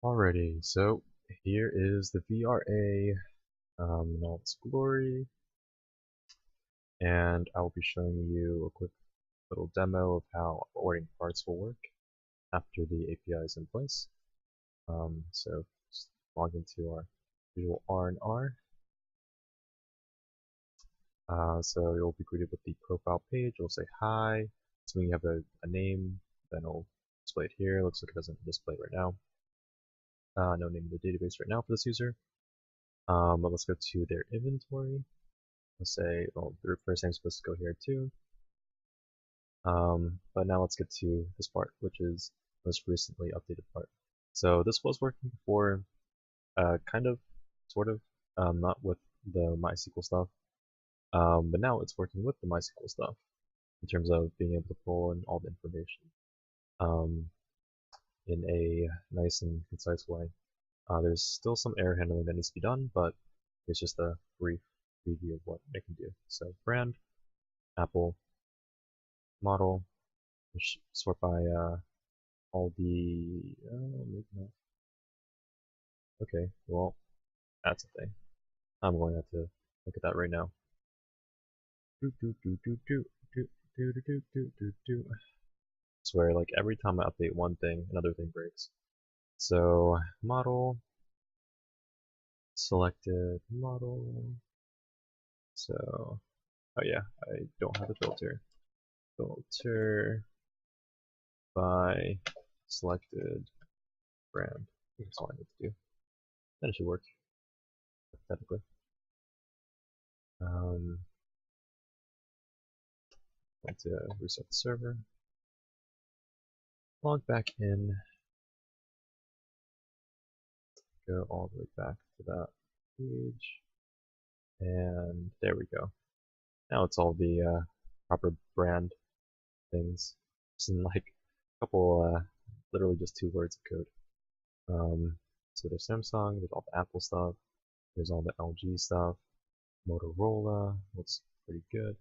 Alrighty, so here is the VRA in all its glory, and I will be showing you a quick little demo of how ordering parts will work after the API is in place. So just log into our usual R&R. So you'll be greeted with the profile page. It'll say hi. So when you have a name, then it'll display it here. Looks like it doesn't display it right now. No name in the database right now for this user. But let's go to their inventory. Let's say, well, the first thing is supposed to go here too. But now let's get to this part, which is most recently updated part. So this was working before, kind of, sort of, not with the MySQL stuff, but now it's working with the MySQL stuff in terms of being able to pull in all the information in a nice and concise way. There's still some error handling that needs to be done, but it's just a brief preview of what it can do. So brand, Apple, model, sort by all the maybe not. Okay, well that's a thing. I'm going to have to look at that right now. Do do do do do do do do do do do do. I swear, like every time I update one thing, another thing breaks. So model, selected model. So oh yeah, I don't have a filter. Filter by selected brand. That's all I need to do. Then it should work, hypothetically. Want to reset the server. Log back in. Go all the way back to that page. And there we go. Now it's all the proper brand things. Just in like a couple, literally just 2 words of code. So there's Samsung, there's all the Apple stuff, there's all the LG stuff, Motorola, looks pretty good,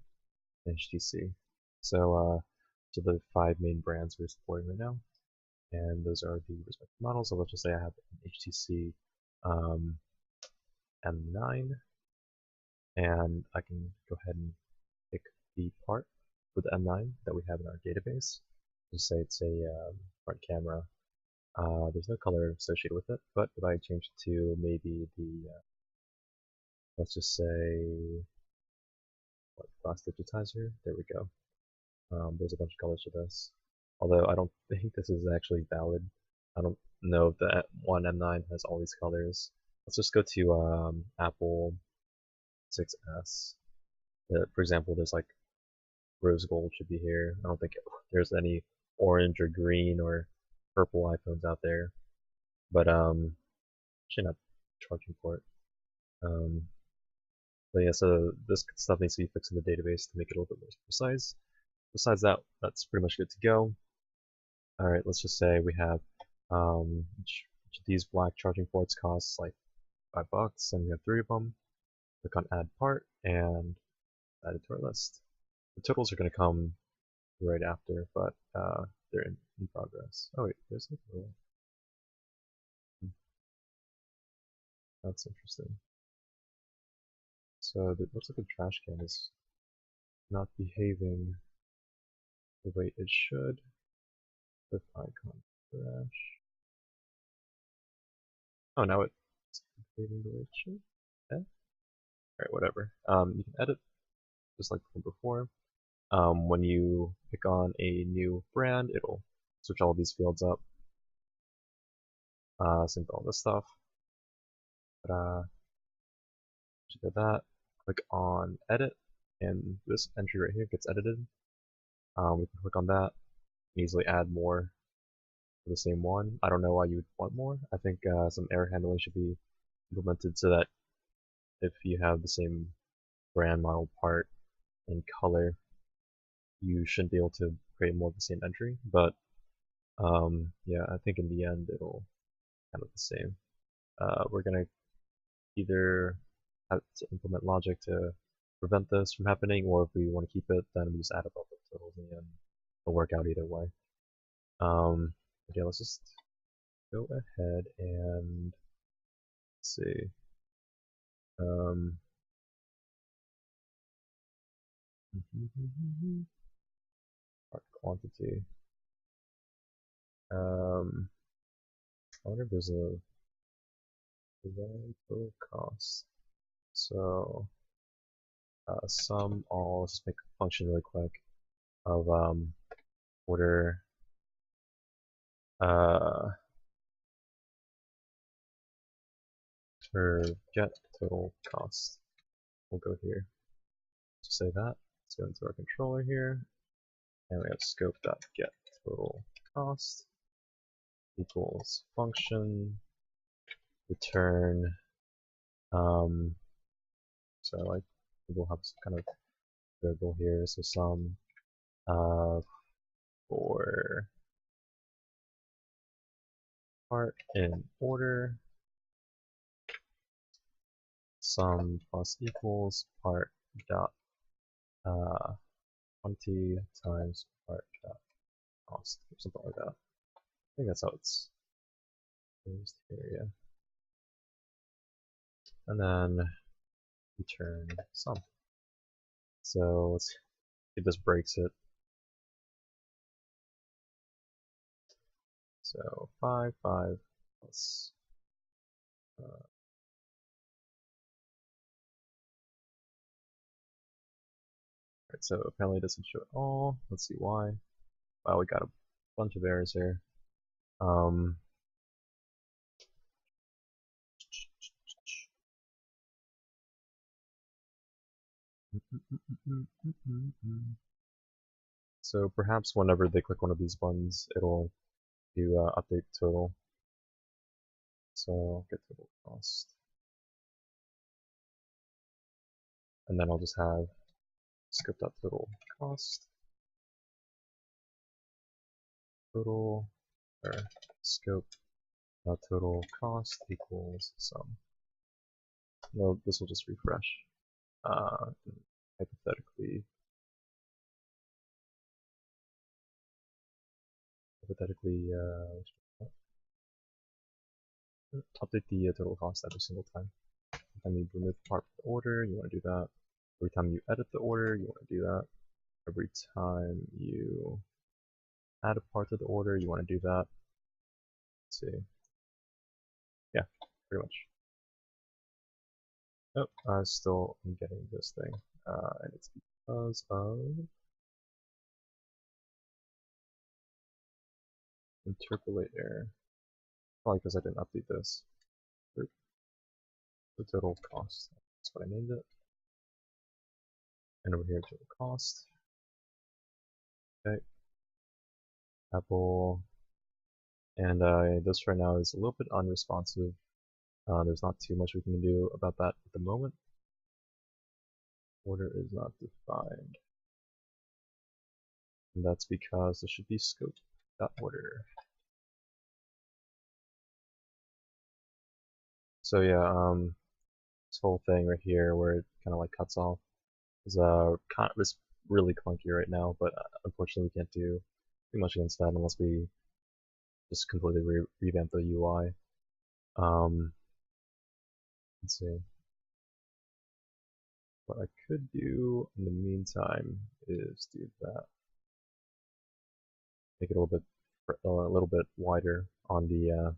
and HTC. So the 5 main brands we're supporting right now, and those are the respective models. So let's just say I have an HTC M9, and I can go ahead and pick the part for the M9 that we have in our database. Just say it's a front camera. There's no color associated with it, but if I change it to maybe the, let's just say, glass digitizer, there we go. There's a bunch of colors for this. Although I don't think this is actually valid. I don't know if the one M9 has all these colors. Let's just go to Apple 6S. For example, there's like rose gold should be here. I don't think there's any orange or green or purple iPhones out there. But actually not charging for it. But yeah, so this stuff needs to be fixed in the database to make it a little bit more precise. Besides that, that's pretty much good to go. Alright, let's just say we have each of these black charging ports costs like $5, and we have 3 of them. Click on add part and add it to our list. The totals are going to come right after, but they're in progress. Oh wait, there's a That's interesting. So it looks like the trash can is not behaving the way it should. With icon trash. Oh, now it's behaving the way it should. Okay. Alright, whatever. You can edit just like from before. When you pick on a new brand, it'll switch all these fields up. Same with all this stuff. But did that. Click on edit, and this entry right here gets edited. We can click on that, easily add more for the same one. I don't know why you would want more. I think some error handling should be implemented so that if you have the same brand model part and color, you shouldn't be able to create more of the same entry. But yeah, I think in the end it'll kind of the same. We're gonna either have to implement logic to prevent this from happening, or if we want to keep it, then we just add up all the totals in the end. It'll work out either way. But yeah, let's just go ahead and let's see. Part quantity. I wonder if there's a total cost. So sum all. Let's just make a function really quick of order for get total cost. We'll go here. Just say that. Let's go into our controller here, and we have scope.get total cost equals function return. So like we'll have some kind of variable here. So sum for part in order sum plus equals part dot 20 times part dot cost or something like that. I think that's how it's used here, yeah. And then return sum. So let's see if this breaks it. So 5 plus right, so apparently it doesn't show at all. Let's see why. Wow, we got a bunch of errors here. So perhaps whenever they click one of these buttons, it'll do update total. So get total cost. And then I'll just have scope.total cost. Total or scope.total cost equals sum. No, this will just refresh. Hypothetically, update the total cost every single time. Every time you remove part from the order, you want to do that. Every time you edit the order, you want to do that. Every time you add a part to the order, you want to do that. Let's see. Yeah, pretty much. Oh, I still am getting this thing. And it's because of interpolate error. Probably because I didn't update this. The total cost. That's what I named it. And over here, total cost. Okay. Apple. And this right now is a little bit unresponsive. There's not too much we can do about that at the moment. Order is not defined. And that's because there should be scope.order. So yeah, this whole thing right here where it kind of like cuts off is it's really clunky right now, but unfortunately we can't do too much against that unless we just completely revamp the UI. Let's see. What I could do in the meantime is do that. Make it a little bit wider on the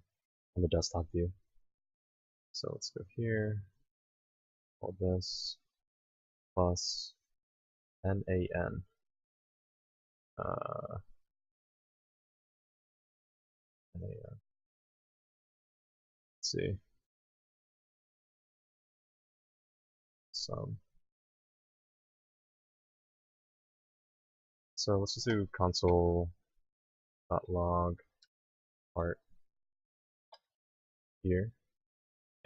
desktop view. So let's go here. Call this plus NAN. NAN. Let's see. Sum. So let's just do console.log part here,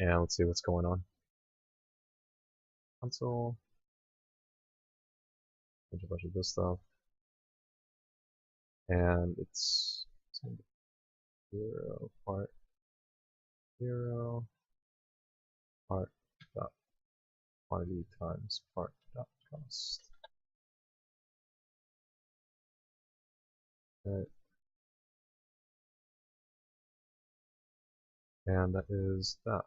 and let's see what's going on. Console, a bunch of this stuff, and it's 0 part 0 part dot quantity times part dot cost. Right. And that is that.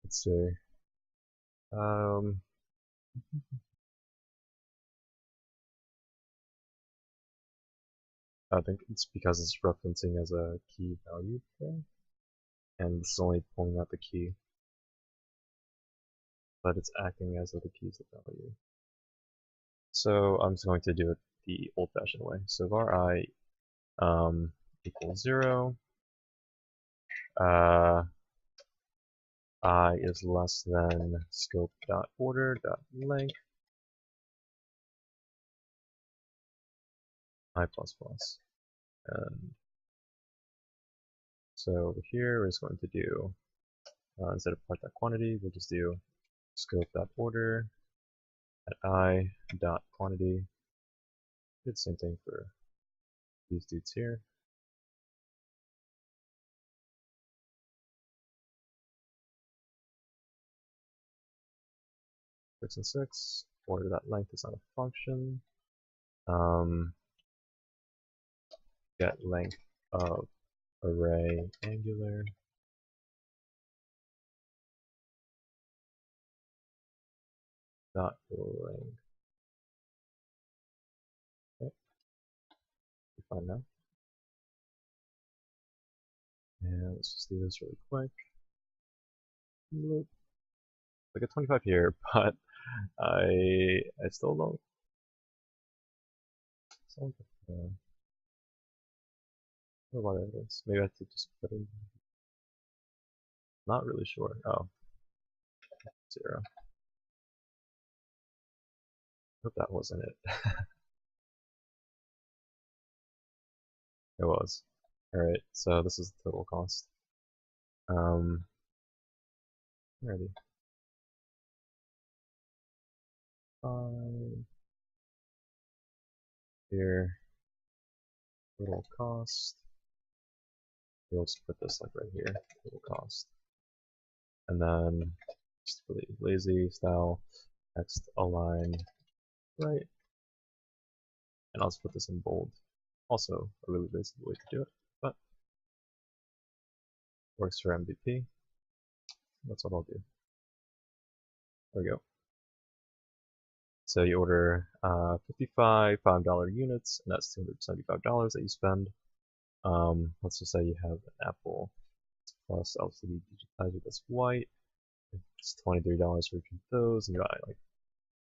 Let's see. I think it's because it's referencing as a key value there, and it's only pulling out the key, but it's acting as though the key is the value. So I'm just going to do it the old-fashioned way. So var I equals 0, I is less than scope dot order dot length I plus plus. And so over here we're just going to do instead of part dot quantity, we'll just do scope dot order at I dot quantity. Do the same thing for these dudes here. Six and six. Order that length is not a function. Get length of array angular dot length. Okay, we're fine now. And let's just do this really quick. I got 25 here, but I still don't. I don't know why that is. Maybe I have to just put in. Not really sure. Oh, 0. Hope that wasn't it. It was. Alright, so this is the total cost. Alrighty. 5 here. Total cost. We'll just put this like right here. Total cost. And then just really lazy style text align right. And I'll just put this in bold. Also a really lazy way to do it, but works for MVP. That's what I'll do. There we go. So you order 55 $5 units, and that's $275 that you spend. Let's just say you have an Apple Plus LCD digitizer that's white. It's $23 for each of those, and you got like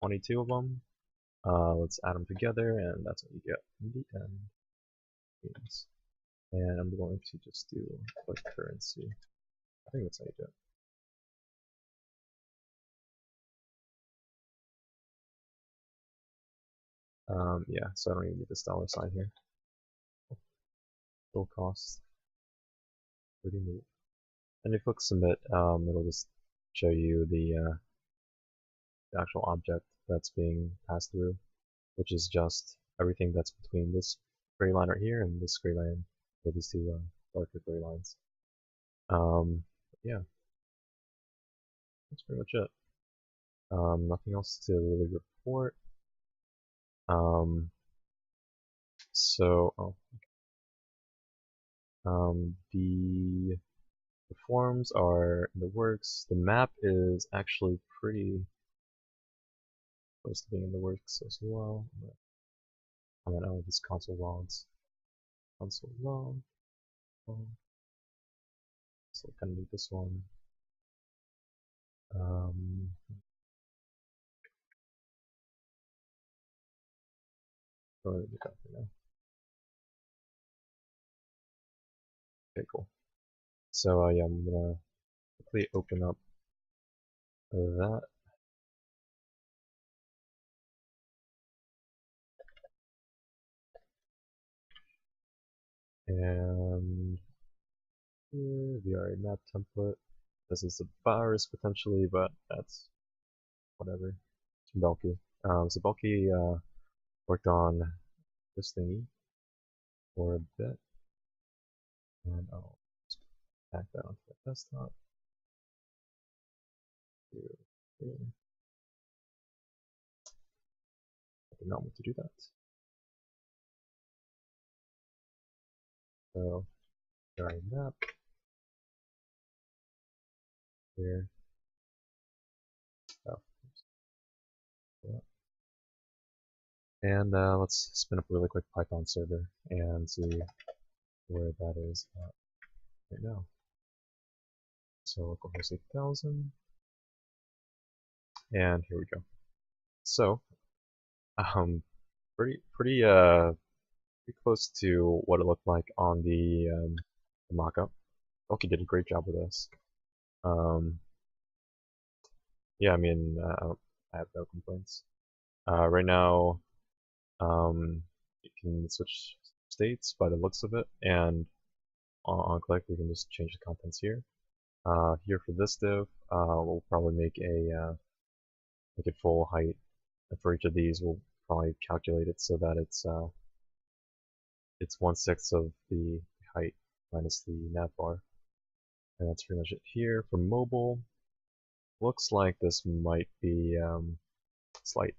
22 of them. Let's add them together, and that's what you get in the end. And I'm going to just do like currency. I think that's how you do it. Yeah, so I don't even need this dollar sign here. Full cost. Pretty neat. And if you click submit, it'll just show you the actual object that's being passed through, which is just everything that's between this gray line right here and this gray line, or these two darker gray lines. Yeah, that's pretty much it. Nothing else to really report. The forms are in the works. The map is actually pretty close to being in the works as well. I'm gonna add these console logs. Console log. So I kind of need this one. Probably do that for now. Okay, cool. So yeah, I'm gonna quickly open up that. And here, VRA map template. This is a virus potentially, but that's whatever. It's from Belky. So Belky worked on this thingy for a bit. And I'll pack that onto the desktop. I did not want to do that. So VRA map here. Oh, yeah. And let's spin up a really quick Python server and see where that is right now. So localhost 8000, and here we go. So, pretty close to what it looked like on the mock-up. Elky did a great job with this. Yeah, I mean, I have no complaints. Right now, you can switch states by the looks of it, and on click we can just change the contents here. Here for this div, we'll probably make it full height, and for each of these we'll probably calculate it so that it's 1/6 of the height minus the nav bar, and that's pretty much it here. For mobile, looks like this might be a slight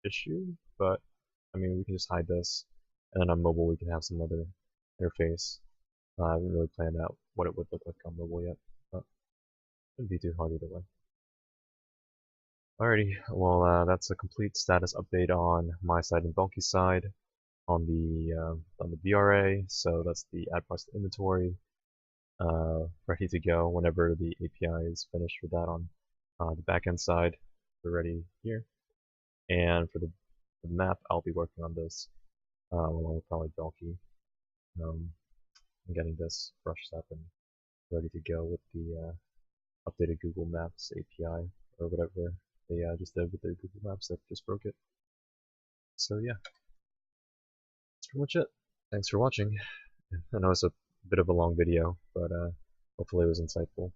issue, but I mean we can just hide this, and then on mobile we can have some other interface. I haven't really planned out what it would look like on mobile yet, but it shouldn't be too hard either way. Alrighty, well that's a complete status update on my side and Bulky side on the VRA. So that's the add parts to inventory, ready to go whenever the API is finished with that on the backend side. We're ready here, and for the map, I'll be working on this along with probably Bulky, and getting this brushed up and ready to go with the updated Google Maps API or whatever they just did with their Google Maps that just broke it. So yeah, that's pretty much it. Thanks for watching. I know it's a bit of a long video, but hopefully it was insightful.